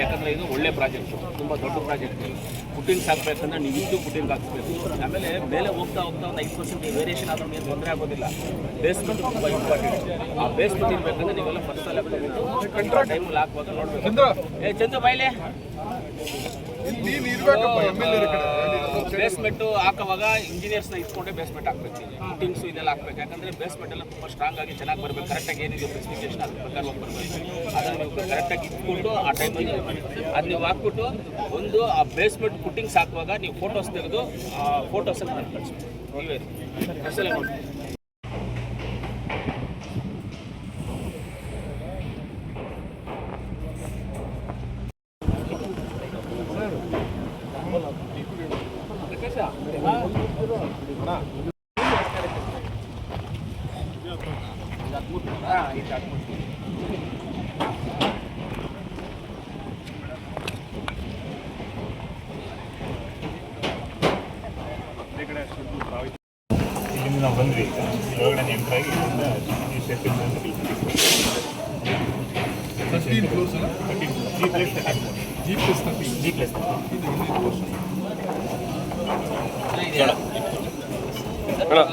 ಯಾಕಂದರೆ ಇದು ಒಳ್ಳೆ ಪ್ರಾಜೆಕ್ಟು, ತುಂಬ ದೊಡ್ಡ ಪ್ರಾಜೆಕ್ಟ್. ಪುಟ್ಟಿಂಗ್ಸ್ ಹಾಕಬೇಕಂದ್ರೆ ನೀವು ಇಷ್ಟು ಪುಟ್ಟಿಂಗ್ ಹಾಕಬೇಕು. ಆಮೇಲೆ ಮೇಲೆ ಹೋಗ್ತಾ ಹೋಗ್ತಾ ಒಂದು 5% ವೇರಿಯೇಷನ್ ಆದರೂ ಏನು ತೊಂದರೆ ಆಗೋದಿಲ್ಲ. ಬೇಸ್ಮೆಂಟ್ ತುಂಬ ಇಂಪಾರ್ಟೆಂಟ್. ಆ ಬೇಸ್ಮೆಂಟ್ ಇರಬೇಕಂದ್ರೆ ನೀವೆಲ್ಲ ಫಸ್ಟ್ ಲೆವೆಲ್ ಕಂಟ್ರೋಲ್ ಟೈಮಲ್ಲಿ ಹಾಕುವಾಗ ನೋಡಬೇಕು. ಚಂದ್ರ ಬಾಯ್ಲೆ ಬೇಸ್ಮೆಂಟು ಹಾಕುವಾಗ ಇಂಜಿನಿಯರ್ಸ್ನ ಇಟ್ಕೊಂಡೆ ಬೇಸ್ಮೆಂಟ್ ಹಾಕ್ಬೇಕು. ಫಿಟ್ಟಿಂಗ್ಸು ಇದೆಲ್ಲ ಹಾಕ್ಬೇಕು. ಯಾಕಂದರೆ ಬೇಸ್ಮೆಂಟ್ ಎಲ್ಲ ತುಂಬ ಸ್ಟ್ರಾಂಗ್ ಆಗಿ ಚೆನ್ನಾಗಿ ಬರಬೇಕು. ಕರೆಕ್ಟಾಗಿ ಏನಿದೆ ಸ್ಪೆಸಿಫಿಕೇಶನ್ ಅದ್ರ ಪ್ರಕಾರ ಹೋಗಿ ಬರಬೇಕು. ಅದನ್ನು ನೀವು ಕರೆಕ್ಟಾಗಿ ಇಟ್ಕೊಂಡು ಆ ಟೈಮಲ್ಲಿ ಅದು ನೀವು ಹಾಕ್ಬಿಟ್ಟು ಒಂದು ಆ ಬೇಸ್ಮೆಂಟ್ ಫುಟ್ಟಿಂಗ್ಸ್ ಹಾಕುವಾಗ ನೀವು ಫೋಟೋಸ್ ತೆಗೆದು ಆ ಫೋಟೋಸನ್ನು ನಾನು ಕಳಿಸ್ಬೇಕು. ನೀವೇ ಅಸಲೇ ನೋಡಿ. ಇಲ್ಲಿಂದ ನಾವು ಬಂದ್ವಿ, ಒಳಗಡೆ ಎಂಟರ್ ಆಗಿ ಇಲ್ಲಿಂದ ಈ ಸ್ಟೆಪ್ಪಿಂದ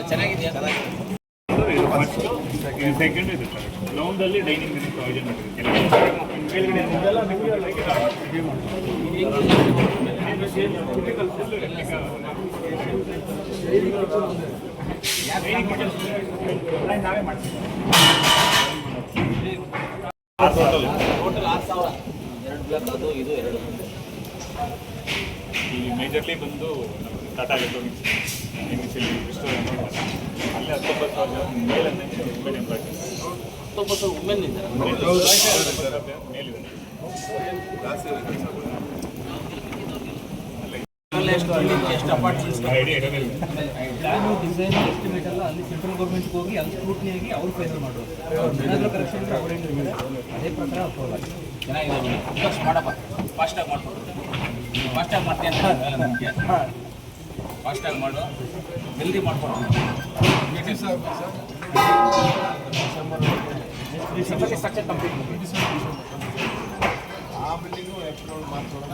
ಚೆನ್ನಾಗಿದೆಯಾ? ಸೆಕೆಂಡ್ ಇದೆ ಸರ್. ಗ್ರೌಂಡಲ್ಲಿ ಡೈನಿಂಗ್ ಪ್ರಾವಿಷನ್ ಮಾಡಿರ್ತೀವಿ. ನಾವೇ ಮಾಡ್ತೀವಿ. ಟೋಟಲ್ 6,000. 2 ಬ್ಲಾಕ್ ಅದು ಇದು 2. ಇಲ್ಲಿ ಮೇಜರ್ಲಿ ಬಂದು ಟಾಟಾ ಎಲೆಕ್ಟ್ರಾನಿಕ್ಸ್ ಇನಿಷಿಯಲಿ ರೆಸ್ಟೋರೆಂಟ್ ಅಲ್ಲೇ 19,000 ಮೇಲನ್ನೇ ವುಮೆನ್ ಎಂಪ್ಲಾಯ್ಸ್. 19,000 ವುಮೆನ್ ಇದ್ದಾರೆ ಮೇಲಿದೆ. ಎಷ್ಟು ಅಪಾರ್ಟ್ಮೆಂಟ್ಸ್ ಐಡಿಯಾ ಇರೋದಿಲ್ಲ. ಪ್ಲಾನು ಡಿಸೈನ್ ಎಸ್ಟಿಮೇಟ್ ಎಲ್ಲ ಅಲ್ಲಿ ಸೆಂಟ್ರಲ್ ಗೌರ್ಮೆಂಟ್ಗೆ ಹೋಗಿ ಅಲ್ಲಿ ಸ್ಕ್ರೂಟ್ನಿ ಆಗಿ ಅವ್ರು ಫೈನಲ್ ಮಾಡೋದು. ಏನಾದರೂ ಕರೆಕ್ಷನ್ ಅವರೇನು ಅದೇ ಪ್ರಕಾರ ಅಪ್ರೂವಲ್ ಆಗಿ ಚೆನ್ನಾಗಿದೆ. ಫಸ್ಟ್ ಮಾಡಪ್ಪ, ಫಾಸ್ಟಾಗಿ ಮಾಡ್ಕೊಡು. ಫಾಸ್ಟಾಗಿ ಮಾಡ್ತೀನಿ ಅಂತ ನಮಗೆ. ಫಾಸ್ಟಾಗಿ ಮಾಡು, ಜಲ್ದಿ ಮಾಡ್ಕೊಡು. ಡಿಸೆಂಬರ್ಗೆ ಸ್ಟ್ರಕ್ಚರ್ ಕಂಪ್ಲೀಟ್ ಮಾಡಿ. ಆ ಬಿಲ್ಡಿಂಗು ಎಪ್ರಿಲ್ ಮಾಡ್ಕೊಳ್ಳೋಣ.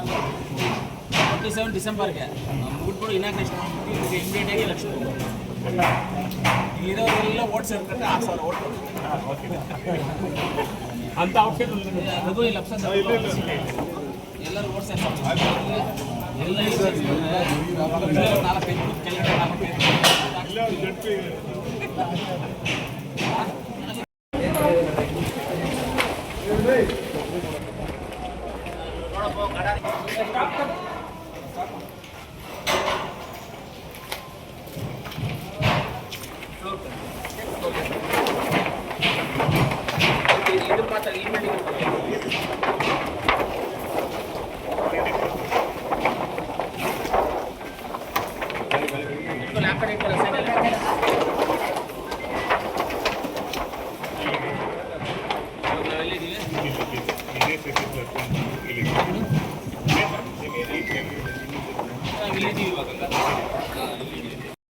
27 ಡಿಸೆಂಬರ್ಗೆ ಮುಗಿದ್ಬಿಟ್ಟು ಇನಾಗ್ರೇಷನ್ ಇಮಿಡಿಯೇಟಾಗಿ ಎಲೆಕ್ಷನ್ ಇರೋರೆಲ್ಲ ಓಟ್ ಸೇರ್ಕೊಂಡ್ರೆ 6,000 ಓಟ್ ಅಂತ ಔಟ್ಸೈಡ್ ರಘು ಇಲ್ಲ ಎಲ್ಲರೂ ಓಟ್ ಸೇರ್ತಾರೆ. ಎಲ್ಲ 4-5 ಕೆಳಗಡೆ 4-5